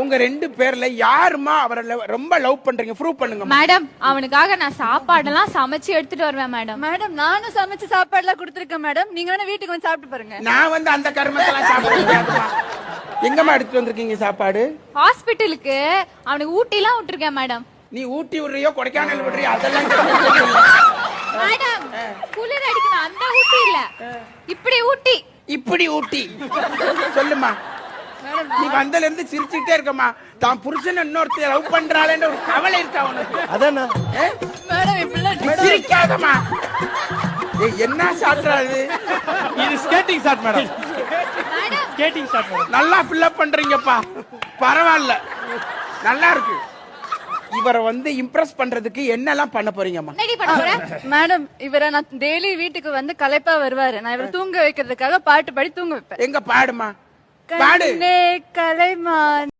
உங்க 2 பேர்ல யாருமா அவரை ரொம்ப லவ் பண்றீங்க? ப்ரூவ் பண்ணுங்க மேடம். அவனுக்காக நான் சாப்பாடெல்லாம் சமைச்சு எடுத்துட்டு வருவேன் மேடம். மேடம் நானும் சமைச்சு சாப்பாடு எல்லாம் கொடுத்துருக்கேன் மேடம். நீங்க வேணா வீட்டுக்கு வந்து சாப்பிட்டு பாருங்க. நான் வந்து அந்த கர்மத்தெல்லாம் சாப்பிடுறேன். எங்கம்மா எடுத்துட்டு வந்திருக்கீங்க சாப்பாடு? ஹாஸ்பிட்டலுக்கு அவனுக்கு ஊட்டிலாம் விட்டுருக்கேன் மேடம். நீ ஊட்டி விடுறியோ கொடைக்கானல் விடுறியோ அதெல்லாம் மேடம் குளிர் அடிக்கணும் அந்த ஊட்டி இல்ல, இப்படி ஊட்டி. இப்படி ஊட்டி சொல்லுமா. நீ வந்தல இருந்து சிரிச்சுட்டே இருக்கமா. தான் புருஷன் இன்னொருத்தர் லவ் பண்றாளேன்ற ஒரு கவலை இருக்கா உனக்கு? அதானே மேடம் இப்படிலாம் சிரிக்காதமா. என்ன சாப்பிடாது? இது skating shot madam. Madam skating shot madam. நல்லா ஃபில்லப் பண்றீங்கப்பா, பரவாயில்ல, நல்லா இருக்கு. இவரை வந்து இம்ப்ரெஸ் பண்றதுக்கு என்னெல்லாம் பண்ண போறீங்கம்மா? என்னடி பண்ண போற? மேடம் இவரை நான் டெய்லி வீட்டுக்கு வந்து களைப்பா வருவாரு. நான் இவரை தூங்க வைக்கிறதுக்காக பாட்டு பாடி தூங்க வைப்பேன். எங்க பாடுமா, பாடு. கலைமான்